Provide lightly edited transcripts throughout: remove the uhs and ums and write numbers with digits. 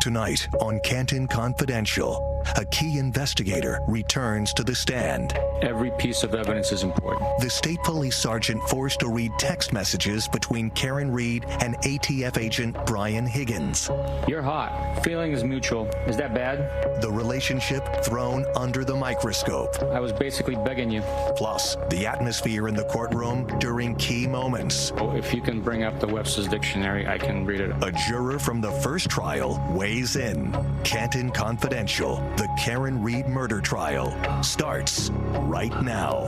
Tonight on Canton Confidential, a key investigator returns to the stand. Every piece of evidence is important. The state police sergeant forced to read text messages between Karen Reed and ATF agent Brian Higgins. You're hot. Feeling is mutual. Is that bad? The relationship thrown under the microscope. I was basically begging you. Plus, the atmosphere in the courtroom during key moments. Oh, if you can bring up the Webster's Dictionary, I can read it. A juror from the first trial weighs in. Canton Confidential, the Karen Reed murder trial, starts right now.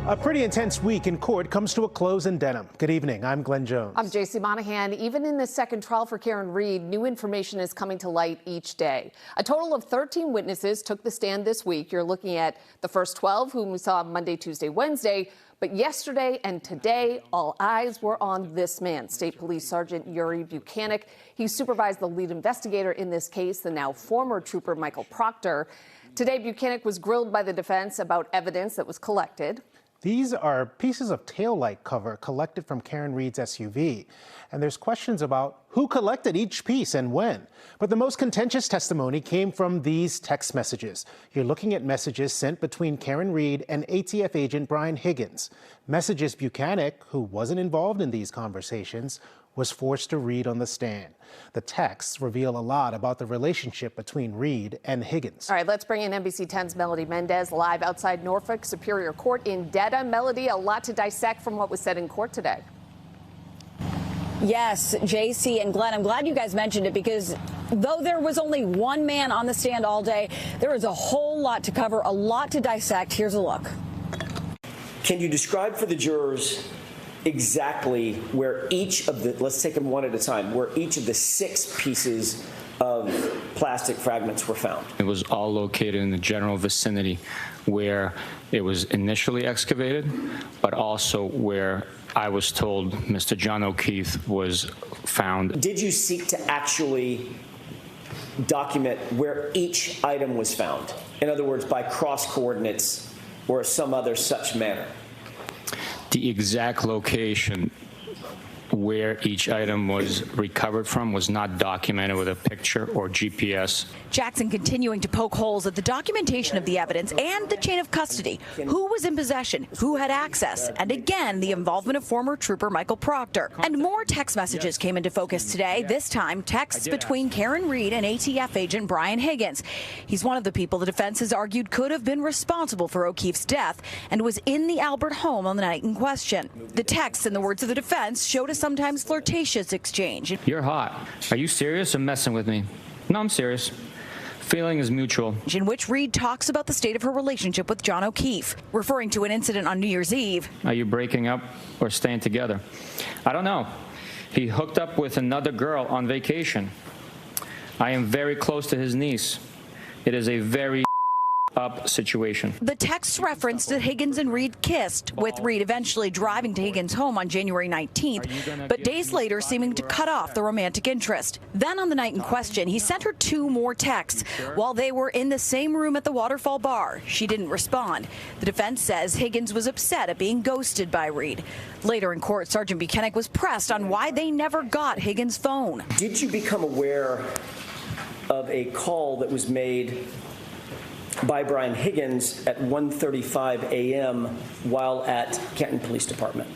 A pretty intense week in court comes to a close in Denham. Good evening. I'm Glenn Jones. I'm JC Monahan. Even in the second trial for Karen Reed, new information is coming to light each day. A total of 13 witnesses took the stand this week. You're looking at the first 12, whom we saw Monday, Tuesday, Wednesday. But yesterday and today, all eyes were on this man, State Police Sergeant Yuri Bukhenik. He supervised the lead investigator in this case, the now former trooper Michael Proctor. Today, Bukhenik was grilled by the defense about evidence that was collected. These are pieces of taillight cover collected from Karen Reed's SUV. And there's questions about who collected each piece and when. But the most contentious testimony came from these text messages. You're looking at messages sent between Karen Reed and ATF agent Brian Higgins. Messages Bukhenik, who wasn't involved in these conversations, was forced to read on the stand. The texts reveal a lot about the relationship between Reed and Higgins. All right, let's bring in NBC 10's Melody Mendez live outside Norfolk Superior Court in Dedham. Melody, a lot to dissect from what was said in court today. Yes, JC and Glenn, I'm glad you guys mentioned it because though there was only one man on the stand all day, there was a whole lot to cover, a lot to dissect. Here's a look. Can you describe for the jurors exactly where each of the, let's take them one at a time, where each of the 6 pieces of plastic fragments were found? It was all located in the general vicinity where it was initially excavated, but also where I was told Mr. John O'Keefe was found. Did you seek to actually document where each item was found? In other words, by cross coordinates or some other such manner? The exact location where each item was recovered from was not documented with a picture or GPS. Jackson continuing to poke holes at the documentation of the evidence and the chain of custody. Who was in possession? Who had access? And again, the involvement of former trooper Michael Proctor. And more text messages came into focus today, this time texts between Karen Reed and ATF agent Brian Higgins. He's one of the people the defense has argued could have been responsible for O'Keefe's death and was in the Albert home on the night in question. The texts, in the words of the defense, showed a sometimes flirtatious exchange. You're hot. Are you serious or messing with me? No, I'm serious. Feeling is mutual. In which Reed talks about the state of her relationship with John O'Keefe, referring to an incident on New Year's Eve. Are you breaking up or staying together? I don't know. He hooked up with another girl on vacation. I am very close to his niece. It is a very up situation. The text referenced that Higgins and Reed kissed, with Reed eventually driving to Higgins' home on January 19th, but days later seeming to cut off the romantic interest. Then on the night in question, he sent her 2 more texts while they were in the same room at the Waterfall Bar. She didn't respond. The defense says Higgins was upset at being ghosted by Reed. Later in court, Sergeant Bukhenik was pressed on why they never got Higgins' phone. Did you become aware of a call that was made by Brian Higgins at 1:35 a.m. while at Canton Police Department?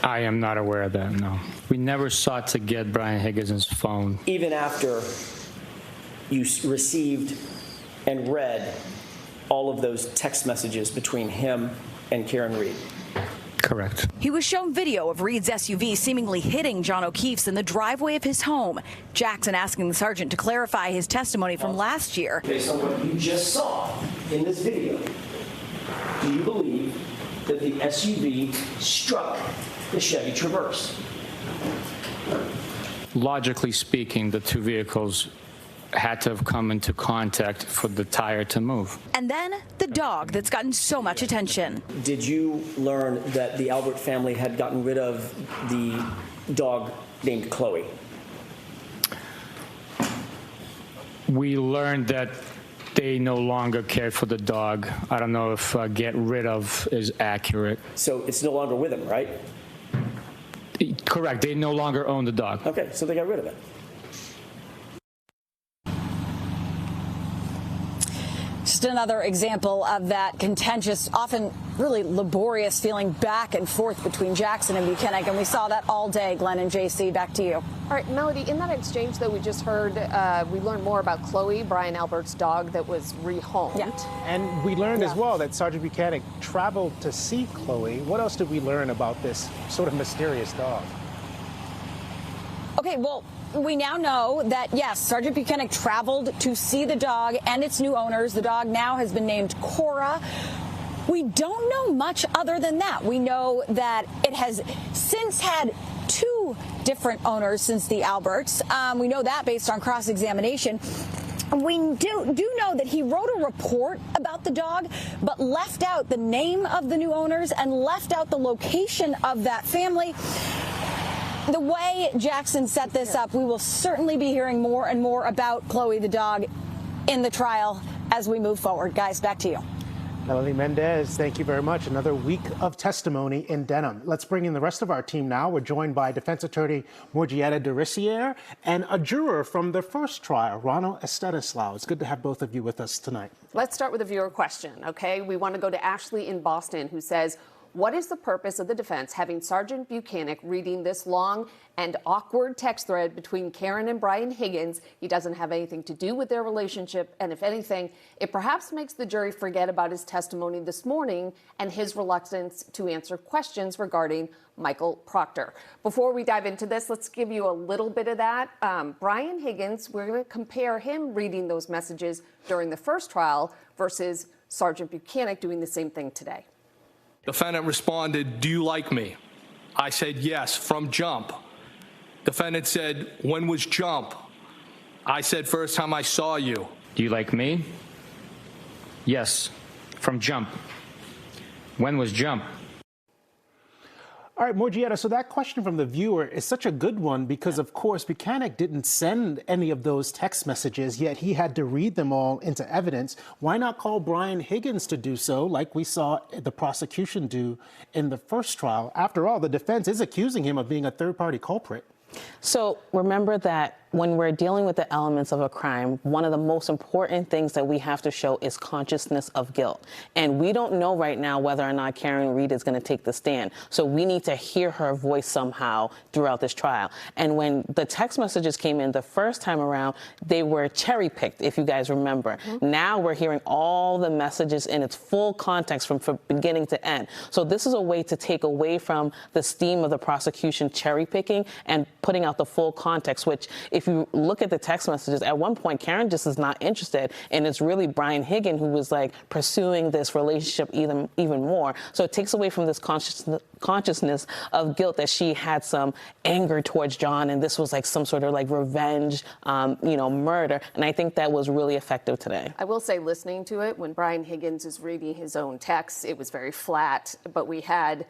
I am not aware of that, no. We never sought to get Brian Higgins' phone. Even after you received and read all of those text messages between him and Karen Reed? Correct. He was shown video of Reed's SUV seemingly hitting John O'Keefe's in the driveway of his home. Jackson asking the sergeant to clarify his testimony from last year. Based on what you just saw in this video, do you believe that the SUV struck the Chevy Traverse? Logically speaking, the 2 vehicles had to have come into contact for the tire to move. And then the dog that's gotten so much attention. Did you learn that the Albert family had gotten rid of the dog named Chloe? We learned that they no longer cared for the dog. I don't know if get rid of is accurate. So it's no longer with them, right? Correct. They no longer own the dog. Okay, so they got rid of it. Just another example of that contentious, often really laborious feeling back and forth between Jackson and Bukhenik, and we saw that all day. Glenn and JC, back to you. All right, Melody, in that exchange that we just heard, we learned more about Chloe, Brian Albert's dog that was rehomed. Yeah. And we learned as well that Sergeant Bukhenik traveled to see Chloe. What else did we learn about this sort of mysterious dog? Okay, well, we now know that, yes, Sergeant Bukhenik traveled to see the dog and its new owners. The dog now has been named Cora. We don't know much other than that. We know that it has since had 2 different owners since the Alberts. We know that based on cross-examination. We do know that he wrote a report about the dog, but left out the name of the new owners and left out the location of that family. The way Jackson set this up, we will certainly be hearing more and more about Chloe the dog in the trial as we move forward. Guys, back to you. Melody Mendez, thank you very much. Another week of testimony in Denham. Let's bring in the rest of our team now. We're joined by defense attorney Morjieta Derisier and a juror from the first trial, Ronald Estanislao. It's good to have both of you with us tonight. Let's start with a viewer question, okay? We want to go to Ashley in Boston, who says, what is the purpose of the defense having Sergeant Bukhenik reading this long and awkward text thread between Karen and Brian Higgins? He doesn't have anything to do with their relationship, and if anything, it perhaps makes the jury forget about his testimony this morning and his reluctance to answer questions regarding Michael Proctor. Before we dive into this, let's give you a little bit of that. Brian Higgins, we're going to compare him reading those messages during the first trial versus Sergeant Bukhenik doing the same thing today. Defendant responded, "Do you like me?" I said, "Yes," from jump. Defendant said, "When was jump?" I said, "First time I saw you." Do you like me? Yes, from jump. When was jump? All right, Morjieta, so that question from the viewer is such a good one because, of course, Bukhenik didn't send any of those text messages, yet he had to read them all into evidence. Why not call Brian Higgins to do so, like we saw the prosecution do in the first trial? After all, the defense is accusing him of being a third-party culprit. So remember that when we're dealing with the elements of a crime, one of the most important things that we have to show is consciousness of guilt. And we don't know right now whether or not Karen Reed is going to take the stand. So we need to hear her voice somehow throughout this trial. And when the text messages came in the first time around, they were cherry-picked, if you guys remember. Mm-hmm. Now we're hearing all the messages in its full context from beginning to end. So this is a way to take away from the steam of the prosecution cherry-picking and putting out the full context, which, if you look at the text messages, at one point, Karen just is not interested, and it's really Brian Higgins who was, like, pursuing this relationship even more. So it takes away from this consciousness of guilt that she had some anger towards John, and this was, like, some sort of, like, revenge, murder, and I think that was really effective today. I will say, listening to it, when Brian Higgins is reading his own text, it was very flat, but we had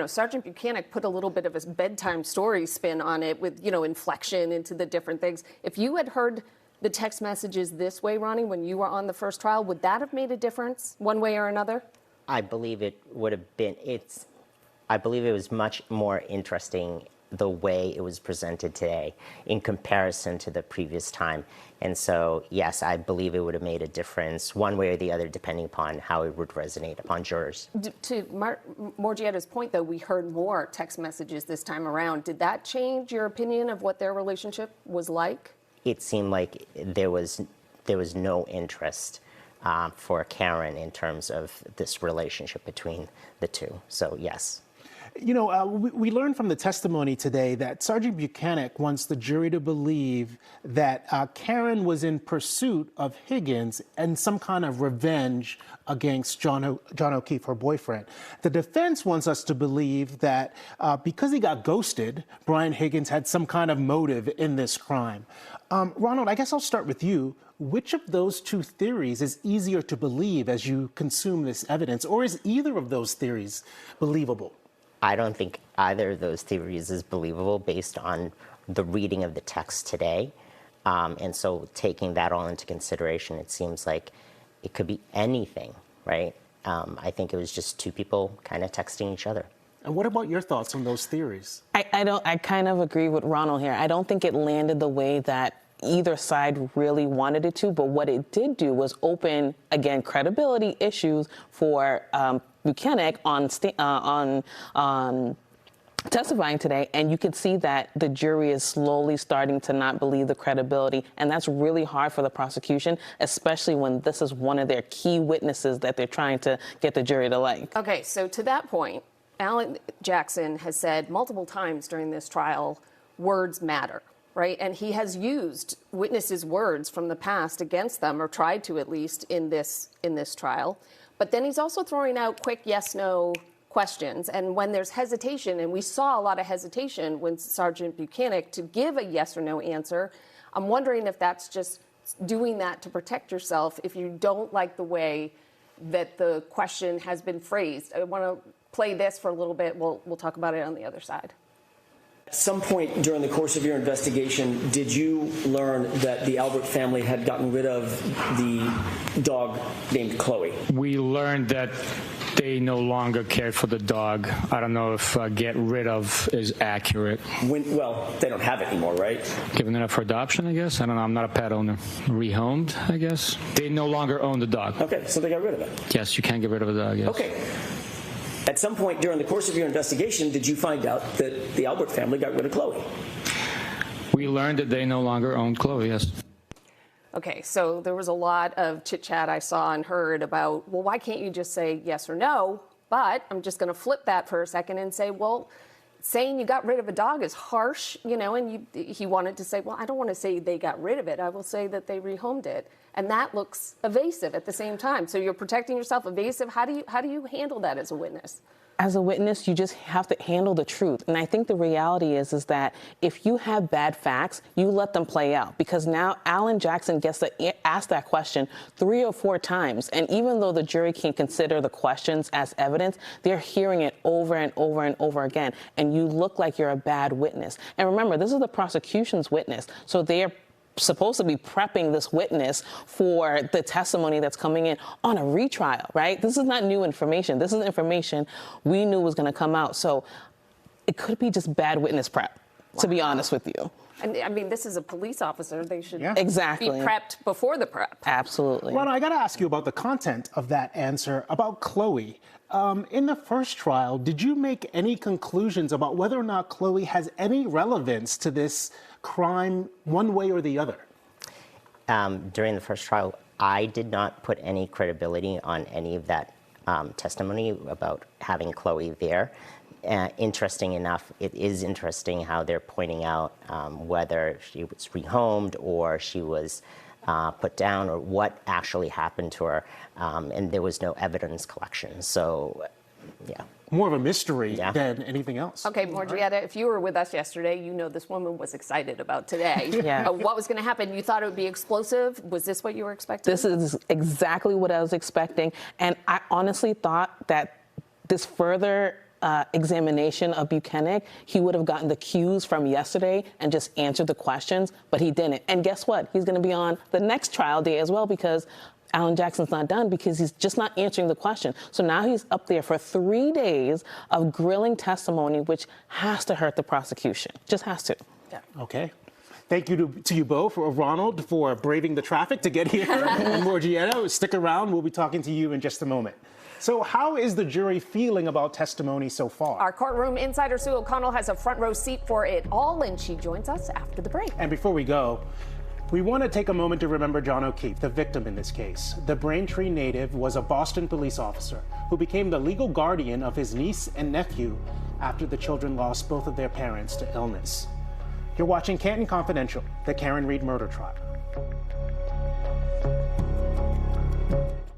Sergeant Bukhenik put a little bit of his bedtime story spin on it with, inflection into the different things. If you had heard the text messages this way, Ronnie, when you were on the first trial, would that have made a difference one way or another? I believe it would have been. I believe it was much more interesting the way it was presented today in comparison to the previous time. And so, yes, I believe it would have made a difference one way or the other, depending upon how it would resonate upon jurors. To Morjieta's point, though, we heard more text messages this time around. Did that change your opinion of what their relationship was like? It seemed like there was no interest for Karen in terms of this relationship between the two. So, yes. We learned from the testimony today that Sergeant Bukhenik wants the jury to believe that Karen was in pursuit of Higgins and some kind of revenge against John O'Keefe, her boyfriend. The defense wants us to believe that because he got ghosted, Brian Higgins had some kind of motive in this crime. Ronald, I guess I'll start with you. Which of those two theories is easier to believe as you consume this evidence, or is either of those theories believable? I don't think either of those theories is believable based on the reading of the text today. And so taking that all into consideration, it seems like it could be anything, right? I think it was just two people kind of texting each other. And what about your thoughts on those theories? I kind of agree with Ronald here. I don't think it landed the way that either side really wanted it to, but what it did do was open, again, credibility issues for Bukhenik on testifying today, and you can see that the jury is slowly starting to not believe the credibility, and that's really hard for the prosecution, especially when this is one of their key witnesses that they're trying to get the jury to like. Okay, so to that point, Alan Jackson has said multiple times during this trial, words matter, right? And he has used witnesses' words from the past against them, or tried to at least in this trial. But then he's also throwing out quick yes/no questions. And when there's hesitation, and we saw a lot of hesitation when Sergeant Bukhenik to give a yes or no answer, I'm wondering if that's just doing that to protect yourself if you don't like the way that the question has been phrased. I want to play this for a little bit. We'll talk about it on the other side. At some point during the course of your investigation, did you learn that the Albert family had gotten rid of the dog named Chloe? We learned that they no longer cared for the dog. I don't know if get rid of is accurate. Well, they don't have it anymore, right? Giving it up for adoption, I guess? I don't know. I'm not a pet owner. Rehomed, I guess? They no longer own the dog. Okay, so they got rid of it. Yes, you can get rid of a dog, yes. Okay. At some point during the course of your investigation, did you find out that the Albert family got rid of Chloe? We learned that they no longer owned Chloe, yes. Okay, so there was a lot of chit-chat I saw and heard about, well, why can't you just say yes or no? But I'm just going to flip that for a second and say, well, saying you got rid of a dog is harsh, you know, and he wanted to say, well, I don't want to say they got rid of it. I will say that they rehomed it. And that looks evasive at the same time. So you're protecting yourself, evasive. How do you handle that as a witness? As a witness, you just have to handle the truth. And I think the reality is that if you have bad facts, you let them play out. Because now Alan Jackson gets to ask that question 3 or 4 times. And even though the jury can consider the questions as evidence, they're hearing it over and over and over again. And you look like you're a bad witness. And remember, this is the prosecution's witness. So they're supposed to be prepping this witness for the testimony that's coming in on a retrial, right? This is not new information. This is information we knew was going to come out. So it could be just bad witness prep, to be honest with you. And I mean, this is a police officer. They should be exactly prepped before the prep. Absolutely. Ronald, I got to ask you about the content of that answer about Chloe. In the first trial, did you make any conclusions about whether or not Chloe has any relevance to this crime one way or the other? During the first trial, I did not put any credibility on any of that testimony about having Chloe there. Interesting enough, it is interesting how they're pointing out whether she was rehomed or she was put down or what actually happened to her, and there was no evidence collection. So, yeah. More of a mystery than anything else. Okay, Morjieta, if you were with us yesterday, you know this woman was excited about today. What was going to happen? You thought it would be explosive? Was this what you were expecting? This is exactly what I was expecting. And I honestly thought that this further examination of Bukhenik, he would have gotten the cues from yesterday and just answered the questions, but he didn't. And guess what? He's going to be on the next trial day as well because Alan Jackson's not done because he's just not answering the question. So now he's up there for 3 days of grilling testimony, which has to hurt the prosecution. Just has to. Yeah. Okay. Thank you to you both, Ronald, for braving the traffic to get here. And Morjieta, stick around. We'll be talking to you in just a moment. So how is the jury feeling about testimony so far? Our courtroom insider Sue O'Connell has a front row seat for it all, and she joins us after the break. And before we go, we want to take a moment to remember John O'Keefe, the victim in this case. The Braintree native was a Boston police officer who became the legal guardian of his niece and nephew after the children lost both of their parents to illness. You're watching Canton Confidential, the Karen Reed murder trial.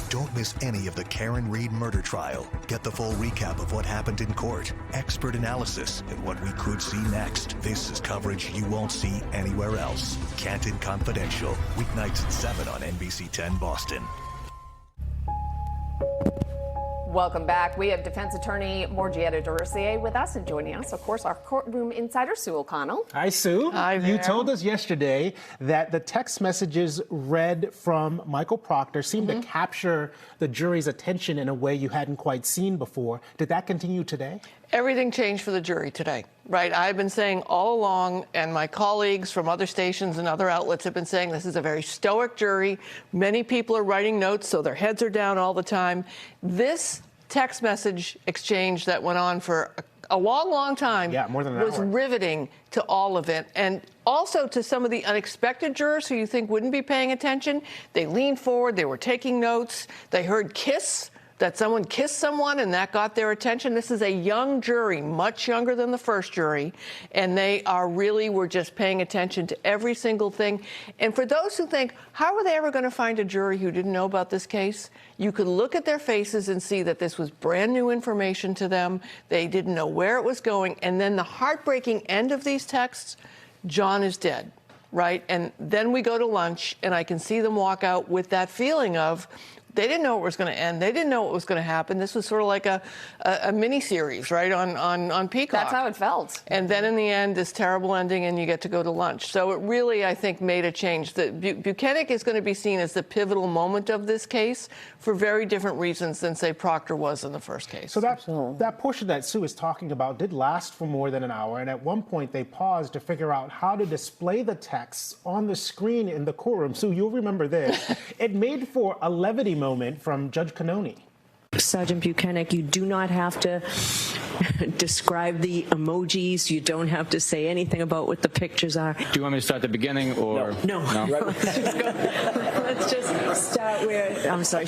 Don't miss any of the Karen Reed murder trial. Get the full recap of what happened in court, expert analysis, and what we could see next. This is coverage you won't see anywhere else. Canton Confidential, weeknights at 7 on NBC 10 Boston. Welcome back. We have defense attorney Morjieta Derisier with us, and joining us, of course, our courtroom insider, Sue O'Connell. Hi, Sue. Hi there. You told us yesterday that the text messages read from Michael Proctor seemed to capture the jury's attention in a way you hadn't quite seen before. Did that continue today? Everything changed for the jury today, right? I've been saying all along, and my colleagues from other stations and other outlets have been saying this is a very stoic jury. Many people are writing notes, so their heads are down all the time. This text message exchange that went on for a long, long time more than an was hour. riveting to all of it. And also to some of the unexpected jurors who you think wouldn't be paying attention. They leaned forward, they were taking notes, they heard kiss, that someone kissed someone, and that got their attention. This is a young jury, much younger than the first jury, and they were just paying attention to every single thing. And for those who think, how are they ever going to find a jury who didn't know about this case? You could look at their faces and see that this was brand new information to them. They didn't know where it was going. And then the heartbreaking end of these texts, John is dead, right? And then we go to lunch, and I can see them walk out with that feeling of, they didn't know it was going to end. They didn't know what was going to happen. This was sort of like a mini-series, right, on Peacock. That's how it felt. And then in the end, this terrible ending, and you get to go to lunch. So it really, I think, made a change. Bukhenik is going to be seen as the pivotal moment of this case for very different reasons than, say, Proctor was in the first case. So that portion that Sue is talking about did last for more than an hour, and at one point they paused to figure out how to display the texts on the screen in the courtroom. Sue, you'll remember this. It made for a levity moment from Judge Cannoni. Sergeant Bukhenik, you do not have to describe the emojis. You don't have to say anything about what the pictures are. Do you want me to start at the beginning or no? Let's just start where. I'm sorry.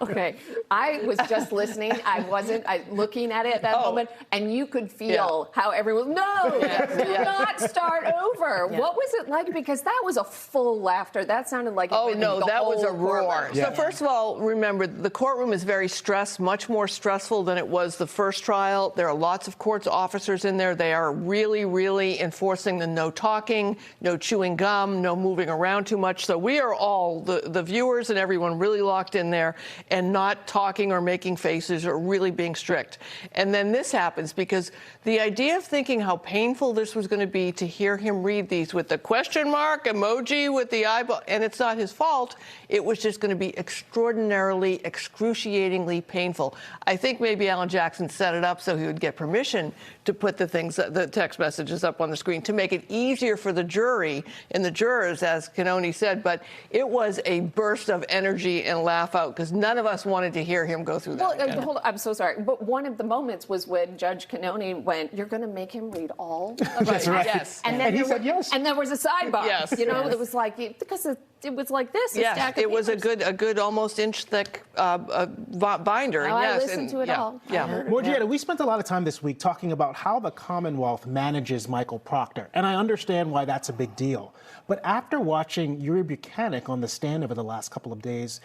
Okay, I was just listening. I wasn't looking at it at that moment, and you could feel how everyone, do not start over. Yeah. What was it like? Because that was a full laughter. That sounded like that was a roar. Yeah. So first of all, remember, the courtroom is very stressed, much more stressful than it was the first trial. There are lots of court officers in there. They are really, really enforcing the no talking, no chewing gum, no moving around too much. So we are all, the viewers and everyone, really locked in there and not talking or making faces or really being strict. And then this happens because the idea of thinking how painful this was going to be to hear him read these with the question mark emoji with the eyeball, and it's not his fault, it was just going to be extraordinarily, excruciatingly painful. I think maybe Alan Jackson set it up so he would get permission to put the text messages up on the screen to make it easier for the jury and the jurors, as Cannoni said, but it was a burst of energy and laugh out because none of us wanted to hear him go through that. Well, hold on, I'm so sorry, but one of the moments was when Judge Cannoni went, "You're going to make him read all of That's right. Yes. And then he said yes. And there was a sidebar. Yes. You know, it was like, because it was like this. Yes, it was a good almost inch thick binder. Oh, yes, I listened to it all. Yeah. Morjieta, we spent a lot of time this week talking about how the Commonwealth manages Michael Proctor, and I understand why that's a big deal. But after watching Yuri Bukhenik on the stand over the last couple of days,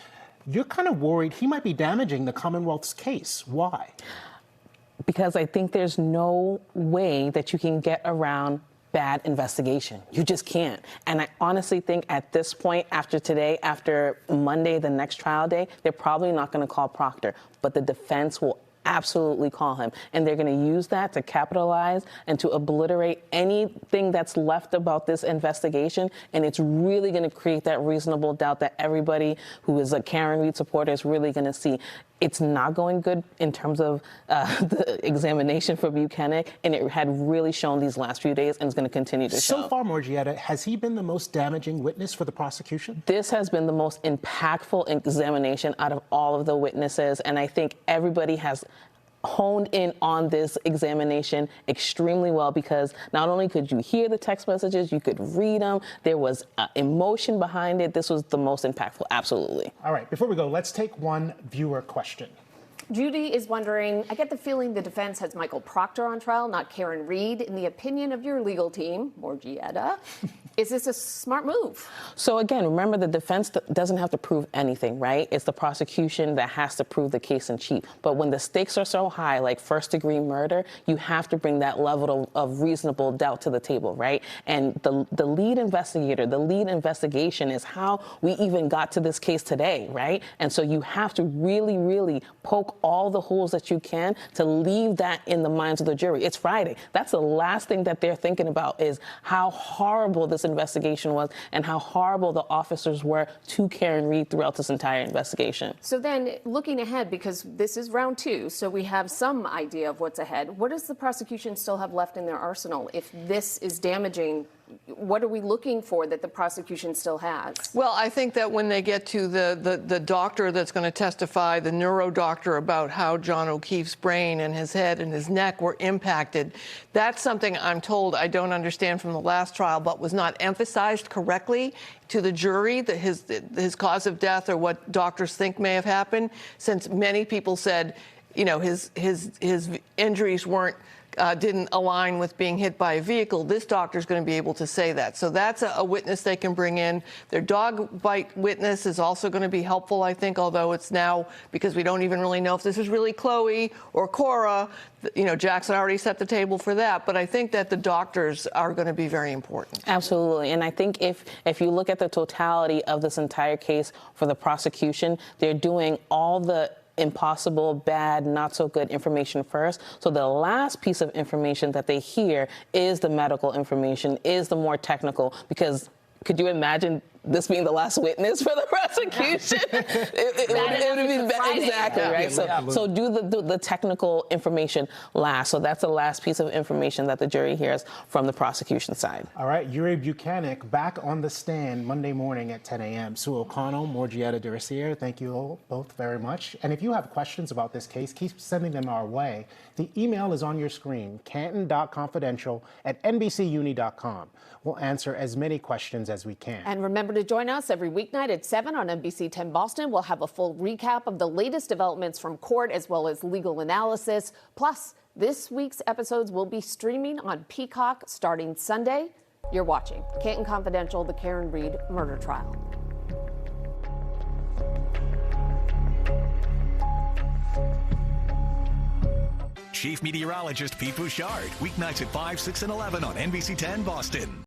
you're kind of worried he might be damaging the Commonwealth's case. Why? Because I think there's no way that you can get around bad investigation. You just can't. And I honestly think at this point, after today, after Monday, the next trial day, they're probably not going to call Proctor, but the defense will absolutely call him. And they're going to use that to capitalize and to obliterate anything that's left about this investigation. And it's really going to create that reasonable doubt that everybody who is a Karen Read supporter is really going to see. It's not going good in terms of the examination for Bukhenik, and it had really shown these last few days and is going to continue to show. So far, Morjieta, has he been the most damaging witness for the prosecution? This has been the most impactful examination out of all of the witnesses, and I think everybody has honed in on this examination extremely well because not only could you hear the text messages, you could read them. There was emotion behind it. This was the most impactful, absolutely. All right, before we go, let's take one viewer question. Judy is wondering, I get the feeling the defense has Michael Proctor on trial, not Karen Read. In the opinion of your legal team, Morjieta, is this a smart move? So again, remember the defense doesn't have to prove anything, right? It's the prosecution that has to prove the case in chief. But when the stakes are so high, like first-degree murder, you have to bring that level of reasonable doubt to the table, right? And the lead investigator, the lead investigation is how we even got to this case today, right? And so you have to really, really poke all the holes that you can to leave that in the minds of the jury. It's Friday. That's the last thing that they're thinking about is how horrible this investigation was and how horrible the officers were to Karen Reed throughout this entire investigation. So then, looking ahead, because this is round 2, so we have some idea of what's ahead, what does the prosecution still have left in their arsenal? If this is damaging, what are we looking for that the prosecution still has? Well, I think that when they get to the doctor that's going to testify, the neuro doctor, about how John O'Keefe's brain and his head and his neck were impacted, that's something I'm told I don't understand from the last trial, but was not emphasized correctly to the jury, that his cause of death or what doctors think may have happened, since many people said, you know, his injuries didn't align with being hit by a vehicle. This doctor's going to be able to say that. So that's a witness they can bring in. Their dog bite witness is also going to be helpful, I think, although it's now, because we don't even really know if this is really Chloe or Cora. You know, Jackson already set the table for that. But I think that the doctors are going to be very important. Absolutely. And I think if you look at the totality of this entire case for the prosecution, they're doing all the impossible, bad, not so good information first. So the last piece of information that they hear is the medical information, is the more technical, because could you imagine this being the last witness for the prosecution? it would be bad. Exactly, right? So do the technical information last. So that's the last piece of information that the jury hears from the prosecution side. All right, Yuri Bukhenik back on the stand Monday morning at 10 a.m. Sue O'Connell, Morjieta Derisier, thank you all both very much. And if you have questions about this case, keep sending them our way. The email is on your screen, canton.confidential@nbcuni.com. We'll answer as many questions as we can. And remember to join us every weeknight at 7 on NBC 10 Boston. We'll have a full recap of the latest developments from court as well as legal analysis. Plus, this week's episodes will be streaming on Peacock starting Sunday. You're watching Canton Confidential, the Karen Reed murder trial. Chief Meteorologist Pete Bouchard, weeknights at 5, 6, and 11 on NBC 10 Boston.